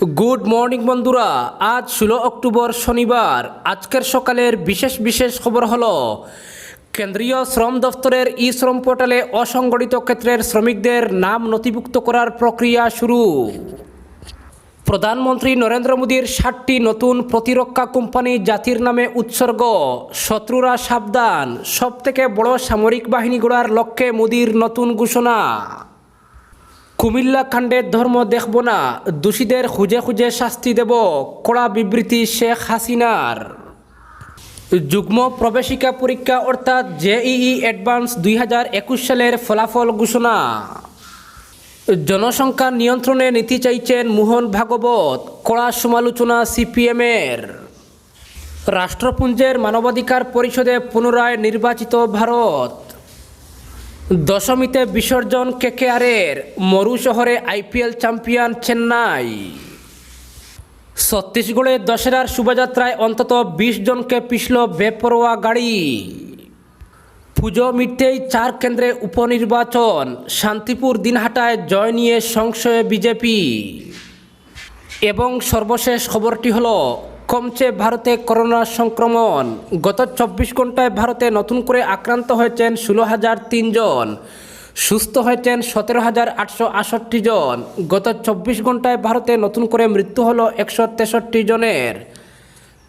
Good morning বন্ধুরা, আজ 16 October শনিবার। আজকের সকালের বিশেষ বিশেষ খবর হলো কেন্দ্রীয় শ্রম দফতরের ই শ্রম পোর্টালে অসংগঠিত ক্ষেত্রের শ্রমিকদের নাম নথিভুক্ত করার প্রক্রিয়া শুরু। প্রধানমন্ত্রী নরেন্দ্র মোদীর 60টি নতুন প্রতিরক্ষা কোম্পানি জাতির নামে উৎসর্গ, শত্রুরা সাবধান, সবথেকে বড় সামরিক বাহিনী গড়ার লক্ষ্যে মোদীর নতুন ঘোষণা। কুমিল্লা কাণ্ডের ধর্ম দেখব না, দোষীদের খুঁজে খুঁজে শাস্তি দেব, কড়া বিবৃতি শেখ হাসিনার। যুগ্ম প্রবেশিকা পরীক্ষা অর্থাৎ জেইই অ্যাডভান্স 2021 সালের ফলাফল ঘোষণা। জনসংখ্যা নিয়ন্ত্রণে নীতি চাইছেন মোহন ভাগবত, কড়া সমালোচনা সিপিএমের। রাষ্ট্রপুঞ্জের মানবাধিকার পরিষদে পুনরায় নির্বাচিত ভারত। দশমীতে বিসর্জন কেকেআরের, মরু শহরে আইপিএল চ্যাম্পিয়ন চেন্নাই। ছত্তিশগড়ে দশেরার শোভাযাত্রায় অন্তত 20 জনকে পিষল বেপরোয়া গাড়ি। পুজো মিটতেই 4 কেন্দ্রে উপনির্বাচন, শান্তিপুর দিনহাটায় জয় নিয়ে সংশয়ে বিজেপি। এবং সর্বশেষ খবরটি হলো কমছে ভারতে করোনা সংক্রমণ। গত 24 ঘন্টায় ভারতে নতুন করে আক্রান্ত হয়েছেন 16,003 জন, সুস্থ হয়েছেন 17,868 জন। গত 24 ঘন্টায় ভারতে নতুন করে মৃত্যু হলো 163 জনের।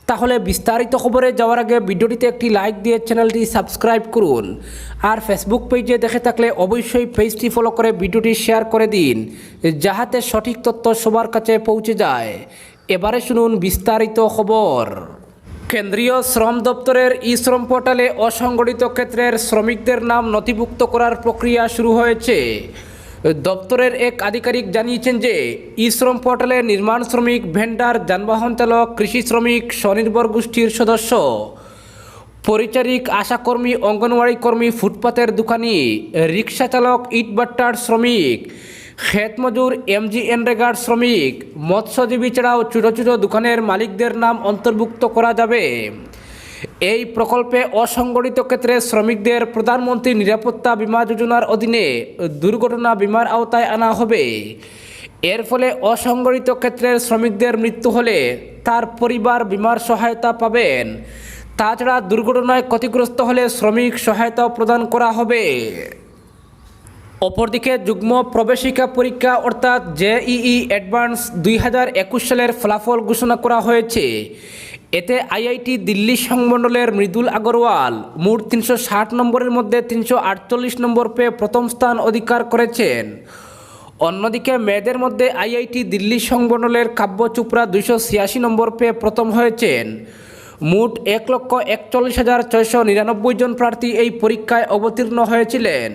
তাহলে বিস্তারিত খবরে যাওয়ার আগে ভিডিওটিতে একটি লাইক দিয়ে চ্যানেলটি সাবস্ক্রাইব করুন। আর ফেসবুক পেজে দেখে থাকলে অবশ্যই পেজটি ফলো করে ভিডিওটি শেয়ার করে দিন, যাহাতে সঠিক তথ্য সবার কাছে পৌঁছে যায়। এবারে শুনুন বিস্তারিত খবর। কেন্দ্রীয় শ্রম দপ্তরের ই শ্রম পোর্টালে অসংগঠিত ক্ষেত্রের শ্রমিকদের নাম নথিভুক্ত করার প্রক্রিয়া শুরু হয়েছে। দপ্তরের এক আধিকারিক জানিয়েছেন যে ই শ্রম পোর্টালে নির্মাণ শ্রমিক, ভেন্ডার, যানবাহন চালক, কৃষি শ্রমিক, স্বনির্ভর গোষ্ঠীর সদস্য, পরিচারিক, আশাকর্মী, অঙ্গনওয়াড়ি কর্মী, ফুটপাতের দোকানি, রিক্সা চালক, ইটভাটার শ্রমিক, ক্ষেত মজুর, এমজিএনরেগার শ্রমিক, মৎস্যজীবী ছাড়াও ছোটো ছোটো দোকানের মালিকদের নাম অন্তর্ভুক্ত করা যাবে। এই প্রকল্পে অসংগঠিত ক্ষেত্রে শ্রমিকদের প্রধানমন্ত্রী নিরাপত্তা বীমা যোজনার অধীনে দুর্ঘটনা বীমার আওতায় আনা হবে। এর ফলে অসংগঠিত ক্ষেত্রের শ্রমিকদের মৃত্যু হলে তার পরিবার বীমার সহায়তা পাবেন। তাছাড়া দুর্ঘটনায় ক্ষতিগ্রস্ত হলে শ্রমিক সহায়তাও প্রদান করা হবে। অপরদিকে যুগ্ম প্রবেশিকা পরীক্ষা অর্থাৎ জেইই অ্যাডভান্স 2021 সালের ফলাফল ঘোষণা করা হয়েছে। এতে আইআইটি দিল্লি সংমণ্ডলের মৃদুল আগরওয়াল মোট 360 নম্বরের মধ্যে 348 নম্বর পেয়ে প্রথম স্থান অধিকার করেছেন। অন্যদিকে মেয়েদের মধ্যে আইআইটি দিল্লি সংমণ্ডলের কাব্য চোপড়া 286 নম্বর পেয়ে প্রথম হয়েছেন। মোট 1,41,699 জন প্রার্থী এই পরীক্ষায় অবতীর্ণ হয়েছিলেন।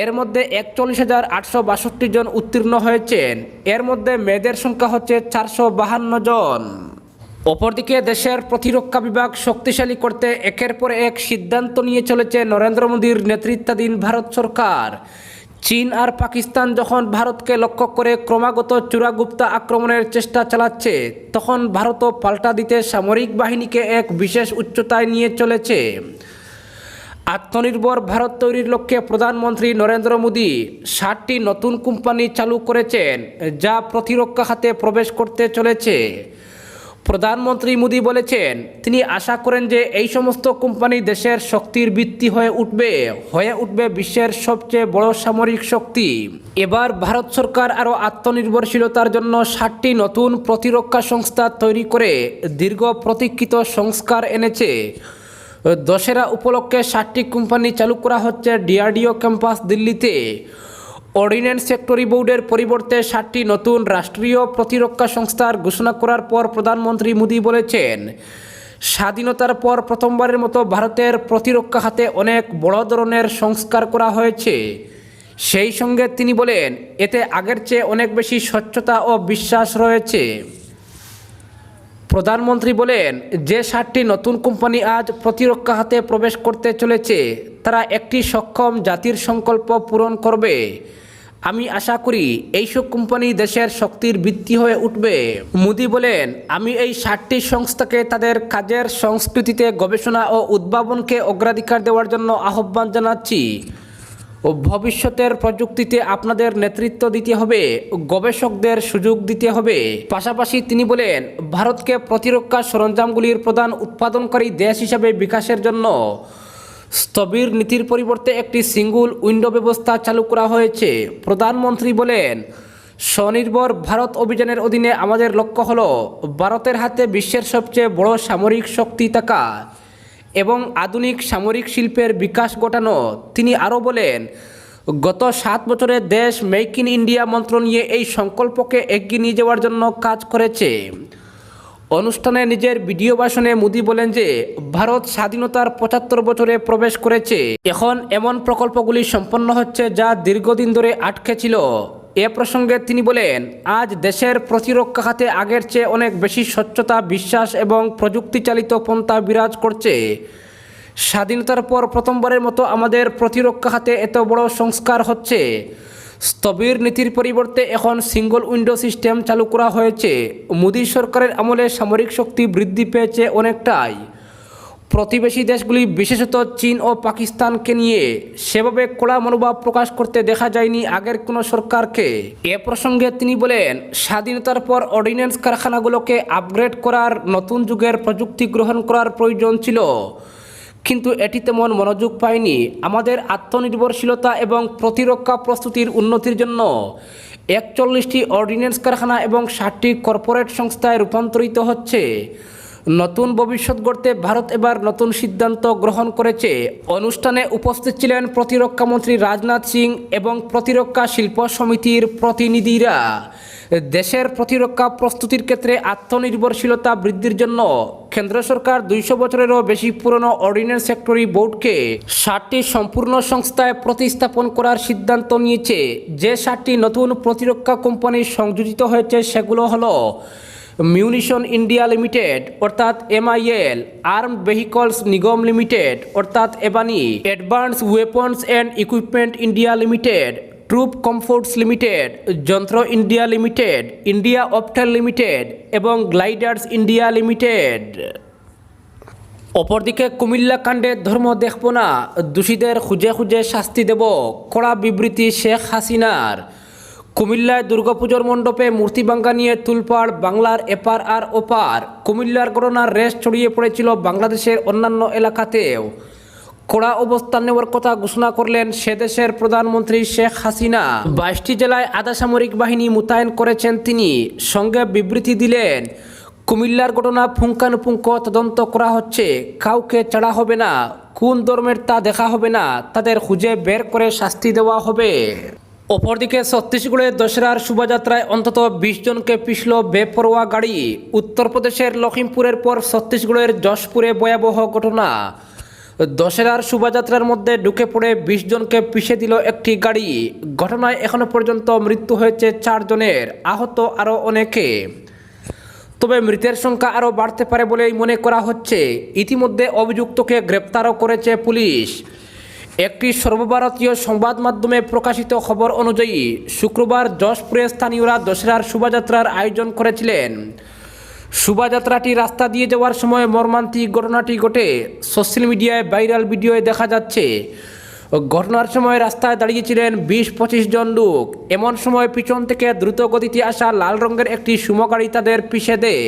এর মধ্যে 41,862 জন উত্তীর্ণ হয়েছেন। এর মধ্যে মেয়েদের সংখ্যা হচ্ছে 452 জন। অপরদিকে দেশের প্রতিরক্ষা বিভাগ শক্তিশালী করতে একের পর এক সিদ্ধান্ত নিয়ে চলেছে নরেন্দ্র মোদীর নেতৃত্বাধীন ভারত সরকার। চীন আর পাকিস্তান যখন ভারতকে লক্ষ্য করে ক্রমাগত চূড়াগুপ্তা আক্রমণের চেষ্টা চালাচ্ছে, তখন ভারতও পাল্টা দিতে সামরিক বাহিনীকে এক বিশেষ উচ্চতায় নিয়ে চলেছে। আত্মনির্ভর ভারত তৈরির লক্ষ্যে প্রধানমন্ত্রী নরেন্দ্র মোদী 60টি নতুন কোম্পানি চালু করেছেন, যা প্রতিরক্ষা খাতে প্রবেশ করতে চলেছে। প্রধানমন্ত্রী মোদী বলেছেন, তিনি আশা করেন যে এই সমস্ত কোম্পানি দেশের শক্তির ভিত্তি হয়ে উঠবে বিশ্বের সবচেয়ে বড় সামরিক শক্তি। এবার ভারত সরকার আরও আত্মনির্ভরশীলতার জন্য 60টি নতুন প্রতিরক্ষা সংস্থা তৈরি করে দীর্ঘ প্রতীক্ষিত সংস্কার এনেছে। দশেরা উপলক্ষে 60টি কোম্পানি চালু করা হচ্ছে ডিআরডিও ক্যাম্পাস দিল্লিতে। অর্ডিন্যান্স সেক্টরি বোর্ডের পরিবর্তে 60টি নতুন রাষ্ট্রীয় প্রতিরক্ষা সংস্থার ঘোষণা করার পর প্রধানমন্ত্রী মোদী বলেছেন, স্বাধীনতার পর প্রথমবারের মতো ভারতের প্রতিরক্ষা খাতে অনেক বড় ধরনের সংস্কার করা হয়েছে। সেই সঙ্গে তিনি বলেন, এতে আগের চেয়ে অনেক বেশি স্বচ্ছতা ও বিশ্বাস রয়েছে। প্রধানমন্ত্রী বলেন, যে 60টি নতুন কোম্পানি আজ প্রতিরক্ষা খাতে প্রবেশ করতে চলেছে, তারা একটি সক্ষম জাতির সংকল্প পূরণ করবে। আমি আশা করি এইসব কোম্পানি দেশের শক্তির ভিত্তি হয়ে উঠবে। মোদী বলেন, আমি এই 60টি সংস্থাকে তাদের কাজের সংস্কৃতিতে গবেষণা ও উদ্ভাবনকে অগ্রাধিকার দেওয়ার জন্য আহ্বান জানাচ্ছি। ও ভবিষ্যতের প্রযুক্তিতে আপনাদের নেতৃত্ব দিতে হবে, গবেষকদের সুযোগ দিতে হবে। পাশাপাশি তিনি বলেন, ভারতকে প্রতিরক্ষা সরঞ্জামগুলির প্রধান উৎপাদনকারী দেশ হিসাবে বিকাশের জন্য স্থবির নীতির পরিবর্তে একটি সিঙ্গল উইন্ডো ব্যবস্থা চালু করা হয়েছে। প্রধানমন্ত্রী বলেন, স্বনির্ভর ভারত অভিযানের অধীনে আমাদের লক্ষ্য হল ভারতের হাতে বিশ্বের সবচেয়ে বড় সামরিক শক্তি থাকা এবং আধুনিক সামরিক শিল্পের বিকাশ ঘটানো। তিনি আরও বলেন, গত 7 বছরে দেশ মেক ইন ইন্ডিয়া মন্ত্র নিয়ে এই সংকল্পকে এগিয়ে নিয়ে যাওয়ার জন্য কাজ করেছে। অনুষ্ঠানে নিজের ভিডিও ভাষণে মোদি বলেন যে ভারত স্বাধীনতার 75 বছরে প্রবেশ করেছে। এখন এমন প্রকল্পগুলি সম্পন্ন হচ্ছে যা দীর্ঘদিন ধরে আটকে ছিল। এ প্রসঙ্গে তিনি বলেন, আজ দেশের প্রতিরক্ষা খাতে আগের চেয়ে অনেক বেশি স্বচ্ছতা, বিশ্বাস এবং প্রযুক্তিচালিত পন্থা বিরাজ করছে। স্বাধীনতার পর প্রথমবারের মতো আমাদের প্রতিরক্ষা খাতে এত বড় সংস্কার হচ্ছে। স্থবির নীতির পরিবর্তে এখন সিঙ্গল উইন্ডো সিস্টেম চালু করা হয়েছে। মোদী সরকারের আমলে সামরিক শক্তি বৃদ্ধি পেয়েছে অনেকটাই। প্রতিবেশী দেশগুলি বিশেষত চীন ও পাকিস্তানকে নিয়ে সেভাবে কড়া মনোভাব প্রকাশ করতে দেখা যায়নি আগের কোনো সরকারকে। এ প্রসঙ্গে তিনি বলেন, স্বাধীনতার পর অর্ডিন্যান্স কারখানাগুলোকে আপগ্রেড করার, নতুন যুগের প্রযুক্তি গ্রহণ করার প্রয়োজন ছিল, কিন্তু এটি তেমন মনোযোগ পায়নি। আমাদের আত্মনির্ভরশীলতা এবং প্রতিরক্ষা প্রস্তুতির উন্নতির জন্য 41টি অর্ডিন্যান্স কারখানা এবং 60টি কর্পোরেট সংস্থায় রূপান্তরিত হচ্ছে। নতুন ভবিষ্যৎ গড়তে ভারত এবার নতুন সিদ্ধান্ত গ্রহণ করেছে। অনুষ্ঠানে উপস্থিত ছিলেন প্রতিরক্ষা মন্ত্রী রাজনাথ সিং এবং প্রতিরক্ষা শিল্প সমিতির প্রতিনিধিরা। দেশের প্রতিরক্ষা প্রস্তুতির ক্ষেত্রে আত্মনির্ভরশীলতা বৃদ্ধির জন্য কেন্দ্র সরকার 200 বছরেরও বেশি পুরনো অর্ডিন্যান্স সেক্টরি বোর্ডকে 60টি সম্পূর্ণ সংস্থায় প্রতিস্থাপন করার সিদ্ধান্ত নিয়েছে। যে 60টি নতুন প্রতিরক্ষা কোম্পানি সংযোজিত হয়েছে সেগুলো হলো মিউনিশন ইন্ডিয়া লিমিটেড অর্থাৎ MIL, armoured vehicles Nigam limited অর্থাৎ এবানি, advanced weapons and equipment India limited, troop comforts limited, Yantra India limited, India optel limited এবং গ্লাইডার্স ইন্ডিয়া লিমিটেড। অপরদিকে কুমিল্লা কাণ্ডে ধর্ম দেখব না, দোষীদের খুঁজে খুঁজে শাস্তি দেব, কড়া বিবৃতি শেখ হাসিনার। কুমিল্লায় দুর্গাপুজোর মণ্ডপে মূর্তি ভাঙা নিয়ে তুলপাড় বাংলার এপার আর ওপার। কুমিল্লার ঘটনার রেশ ছড়িয়ে পড়েছিল বাংলাদেশের অন্যান্য এলাকাতেও। কড়া অবস্থান নেওয়ার কথা ঘোষণা করলেন সে দেশের প্রধানমন্ত্রী শেখ হাসিনা। 22টি জেলায় আধা সামরিক বাহিনী মোতায়েন করেছেন তিনি। সঙ্গে বিবৃতি দিলেন, কুমিল্লার ঘটনা পুঙ্খানুপুঙ্খ তদন্ত করা হচ্ছে, কাউকে ছাড়া হবে না, কোন ধর্মের তা দেখা হবে না, তাদের খুঁজে বের করে শাস্তি দেওয়া হবে। অপরদিকে ছত্তিশগড়ে দশেরার শোভাযাত্রায় অন্তত 20 জনকে পিষল বেপরোয়া গাড়ি। উত্তরপ্রদেশের লখিমপুরের পর ছত্তিশগড়ের যশপুরে ভয়াবহ ঘটনা। দশেরার শোভাযাত্রার মধ্যে ঢুকে পড়ে 20 জনকে পিষে দিল একটি গাড়ি। ঘটনায় এখনো পর্যন্ত মৃত্যু হয়েছে 4 জনের, আহত আরও অনেকে। তবে মৃতের সংখ্যা আরও বাড়তে পারে বলেই মনে করা হচ্ছে। ইতিমধ্যে অভিযুক্তকে গ্রেপ্তারও করেছে পুলিশ। একটি সর্বভারতীয় সংবাদ মাধ্যমে প্রকাশিত খবর অনুযায়ী শুক্রবার যশপুরে স্থানীয়রা দশেরার শোভাযাত্রার আয়োজন করেছিলেন। শোভাযাত্রাটি রাস্তা দিয়ে যাওয়ার সময় মর্মান্তিক ঘটনাটি ঘটে। সোশ্যাল মিডিয়ায় ভাইরাল ভিডিওয়ে দেখা যাচ্ছে ঘটনার সময় রাস্তায় দাঁড়িয়েছিলেন 20-25 জন লোক। এমন সময় পিছন থেকে দ্রুত গতিতে আসা লাল রঙের একটি সুমো গাড়ি তাদের পিষে দেয়।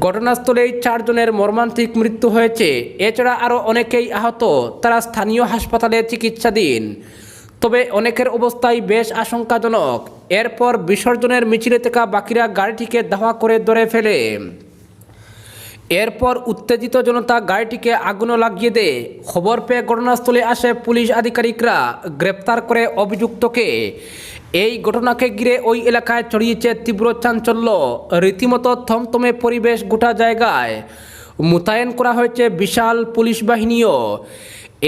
ঘটনাস্থলেই 4 জনের মর্মান্তিক মৃত্যু হয়েছে। এছাড়া আরও অনেকেই আহত, তারা স্থানীয় হাসপাতালে চিকিৎসাধীন। তবে অনেকের অবস্থাই বেশ আশঙ্কাজনক। এরপর বিসর্জনের মিছিলে থাকা বাকিরা গাড়িটিকে ধাওয়া করে ধরে ফেলে। এরপর উত্তেজিত জনতা গাড়িটিকে আগুনও লাগিয়ে দেয়। খবর পেয়ে ঘটনাস্থলে আসে পুলিশ আধিকারিকরা, গ্রেপ্তার করে অভিযুক্তকে। এই ঘটনাকে ঘিরে ওই এলাকায় ছড়িয়েছে তীব্র চাঞ্চল্য। রীতিমতো থমথমে পরিবেশ গোটা জায়গায়। মোতায়েন করা হয়েছে বিশাল পুলিশ বাহিনীও।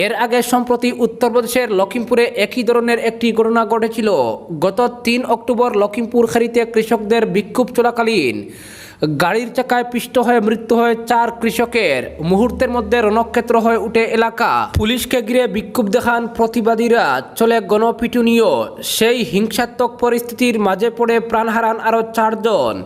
এর আগে সম্প্রতি উত্তরপ্রদেশের লখিমপুরে একই ধরনের একটি ঘটনা ঘটেছিল। গত 3 অক্টোবর লখিমপুর খাড়িতে কৃষকদের বিক্ষোভ চলাকালীন গাড়ির চাকায় পিষ্ট হয়ে মৃত্যু হয় 4 কৃষকের। মুহূর্তের মধ্যে রণক্ষেত্র হয়ে উঠে এলাকা। পুলিশকে ঘিরে বিক্ষোভ দেখান প্রতিবাদীরা, চলে গণপিটুনিও। সেই হিংসাত্মক পরিস্থিতির মাঝে পড়ে প্রাণ হারান আরও 4 জন।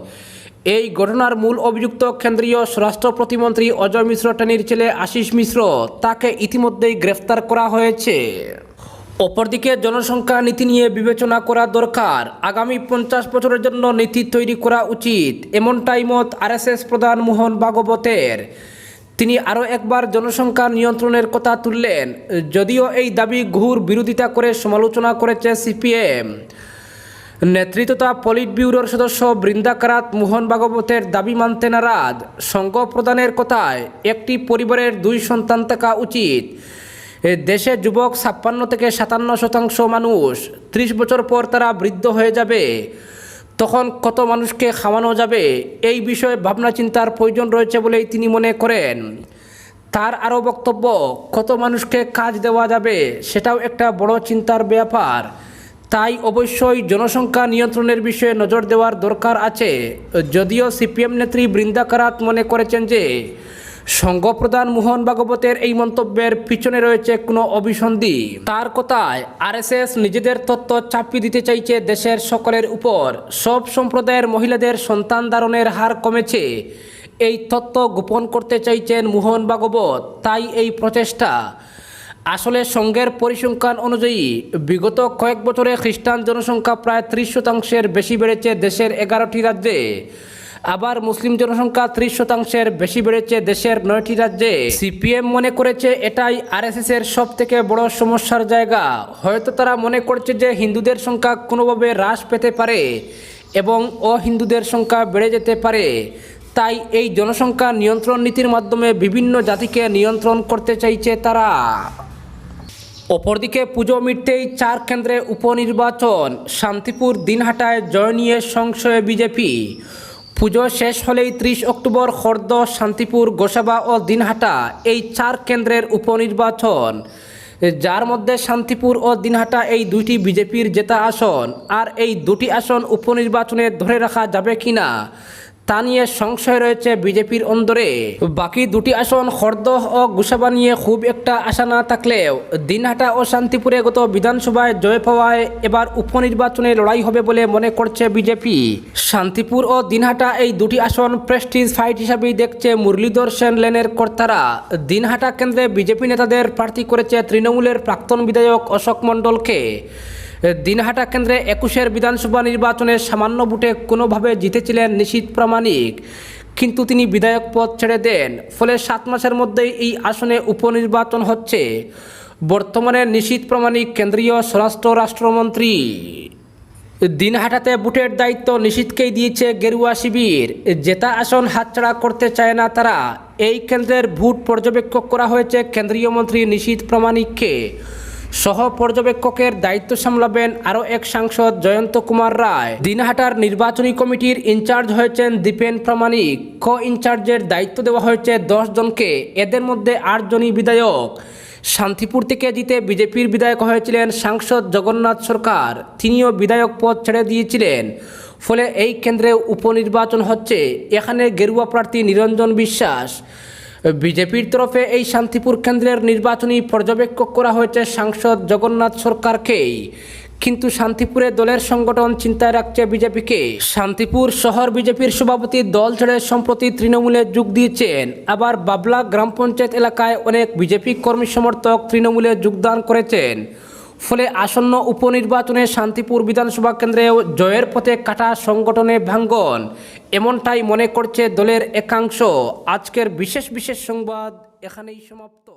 এই ঘটনার মূল অভিযুক্ত কেন্দ্রীয় স্বরাষ্ট্র প্রতিমন্ত্রী অজয় মিশ্র টেনির ছেলে আশিস মিশ্র। তাকে ইতিমধ্যেই গ্রেফতার করা হয়েছে। অপরদিকে জনসংখ্যা নীতি নিয়ে বিবেচনা করা দরকার। আগামী 50 বছরের জন্য নীতি তৈরি করা উচিত, এমনটাই মত আরএসএস প্রধান মোহন ভাগবতের। তিনি আরও একবার জনসংখ্যা নিয়ন্ত্রণের কথা তুললেন, যদিও এই দাবি ঘুর বিরোধিতা করে সমালোচনা করেছে সিপিএম নেতৃত্বতা পলিট ব্যুরোর সদস্য বৃন্দা কারাত। মোহন ভাগবতের দাবি মানতে নারাজ। সংঘ প্রধানের কথায় একটি পরিবারের 2 সন্তান থাকা উচিত। দেশে যুবক 56 থেকে 57% মানুষ। 30 বছর পর তারা বৃদ্ধ হয়ে যাবে, তখন কত মানুষকে খাওয়ানো যাবে? এই বিষয়ে ভাবনা চিন্তার প্রয়োজন রয়েছে বলেই তিনি মনে করেন। তার আরও বক্তব্য, কত মানুষকে কাজ দেওয়া যাবে সেটাও একটা বড় চিন্তার ব্যাপার। তাই অবশ্যই জনসংখ্যা নিয়ন্ত্রণের বিষয়ে নজর দেওয়ার দরকার আছে। যদিও সিপিএম নেত্রী বৃন্দা কারাত মনে করেছেন যে সংঘ প্রধান মোহন ভাগবতের এই মন্তব্যের পিছনে রয়েছে কোনো অভিসন্ধি। তার কথায় আরএসএস নিজেদের তত্ত্ব চাপিয়ে দিতে চাইছে দেশের সকলের উপর। সব সম্প্রদায়ের মহিলাদের সন্তান ধারণের হার কমেছে, এই তত্ত্ব গোপন করতে চাইছেন মোহন ভাগবত। তাই এই প্রচেষ্টা। আসলে সংঘের পরিসংখ্যান অনুযায়ী বিগত কয়েক বছরে খ্রিস্টান জনসংখ্যা প্রায় 30% বেশি বেড়েছে দেশের 11টি রাজ্যে। আবার মুসলিম জনসংখ্যা 30% বেশি বেড়েছে দেশের 9টি রাজ্যে। সিপিএম মনে করেছে এটাই আরএসএস এর সব থেকে বড় সমস্যার জায়গা। হয়তো তারা মনে করছে যে হিন্দুদের সংখ্যা কোনোভাবে হ্রাস পেতে পারে এবং অহিন্দুদের সংখ্যা বেড়ে যেতে পারে। তাই এই জনসংখ্যা নিয়ন্ত্রণ নীতির মাধ্যমে বিভিন্ন জাতিকে নিয়ন্ত্রণ করতে চাইছে তারা। অপরদিকে পুজো মিটতেই 4 কেন্দ্রে উপনির্বাচন। শান্তিপুর দিনহাটায় জয় নিয়ে সংশয়ে বিজেপি। পুজো শেষ হলেই 30 অক্টোবর খর্দ, শান্তিপুর, গোসাবা ও দিনহাটা এই 4 কেন্দ্রের উপনির্বাচন, যার মধ্যে শান্তিপুর ও দিনহাটা এই 2টি বিজেপির জেতা আসন। আর এই 2টি আসন উপনির্বাচনে ধরে রাখা যাবে কিনা তা নিয়ে সংশয় রয়েছে বিজেপির অন্দরে। বাকি 2টি আসন খর্দহ ও গোসাবা নিয়ে খুব একটা আশা না থাকলেও দিনহাটা ও শান্তিপুরে গত বিধানসভায় জয় পাওয়ায় এবার উপনির্বাচনে লড়াই হবে বলে মনে করছে বিজেপি। শান্তিপুর ও দিনহাটা এই 2টি আসন প্রেস্টিজ ফাইট হিসাবেই দেখছে মুরলীধর সেন লেনের কর্তারা। দিনহাটা কেন্দ্রে বিজেপি নেতাদের প্রার্থী করেছে তৃণমূলের প্রাক্তন বিধায়ক অশোক মণ্ডলকে। দিনহাটা কেন্দ্রে 21 বিধানসভা নির্বাচনে সামান্য ভোটে কোনোভাবে জিতেছিলেন নিশীথ প্রামাণিক, কিন্তু তিনি বিধায়ক পদ ছেড়ে দেন। ফলে 7 মাসের মধ্যেই এই আসনে উপনির্বাচন হচ্ছে। বর্তমানে নিশীথ প্রামাণিক কেন্দ্রীয় স্বরাষ্ট্র রাষ্ট্রমন্ত্রী। দিনহাটাতে ভোটের দায়িত্ব নিশীথকেই দিয়েছে গেরুয়া শিবির। জেতা আসন হাতছাড়া করতে চায় না তারা। এই কেন্দ্রের ভোট পর্যবেক্ষক করা হয়েছে কেন্দ্রীয় মন্ত্রী নিশীথ প্রামাণিককে। সহ পর্যবেক্ষকের দায়িত্ব সামলাবেন আরও এক সাংসদ জয়ন্ত কুমার রায়। দিনহাটার নির্বাচনী কমিটির ইনচার্জ হয়েছেন দীপেন প্রামাণিক। কো ইনচার্জের দায়িত্ব দেওয়া হয়েছে 10 জনকে, এদের মধ্যে 8 জনই বিধায়ক। শান্তিপুর থেকে জিতে বিজেপির বিধায়ক হয়েছিলেন সাংসদ জগন্নাথ সরকার, তিনিও বিধায়ক পদ ছেড়ে দিয়েছিলেন। ফলে এই কেন্দ্রে উপনির্বাচন হচ্ছে। এখানে গেরুয়া প্রার্থী নিরঞ্জন বিশ্বাস। বিজেপির তরফে এই শান্তিপুর কেন্দ্রের নির্বাচনী পর্যবেক্ষক করা হয়েছে সাংসদ জগন্নাথ সরকারকেই। কিন্তু শান্তিপুরে দলের সংগঠন চিন্তায় রাখছে বিজেপিকে। শান্তিপুর শহর বিজেপির সভাপতি দল ছেড়ে সম্প্রতি তৃণমূলে যোগ দিয়েছেন। আবার বাবলা গ্রাম পঞ্চায়েত এলাকায় অনেক বিজেপি কর্মী সমর্থক তৃণমূলে যোগদান করেছেন। ফলে আসন্ন উপনির্বাচনে শান্তিপুর বিধানসভা কেন্দ্রেও জয়ের পথে কাটা সংগঠনে ভাঙ্গন, এমনটাই মনে করছে দলের একাংশ। আজকের বিশেষ সংবাদ এখানেই সমাপ্ত।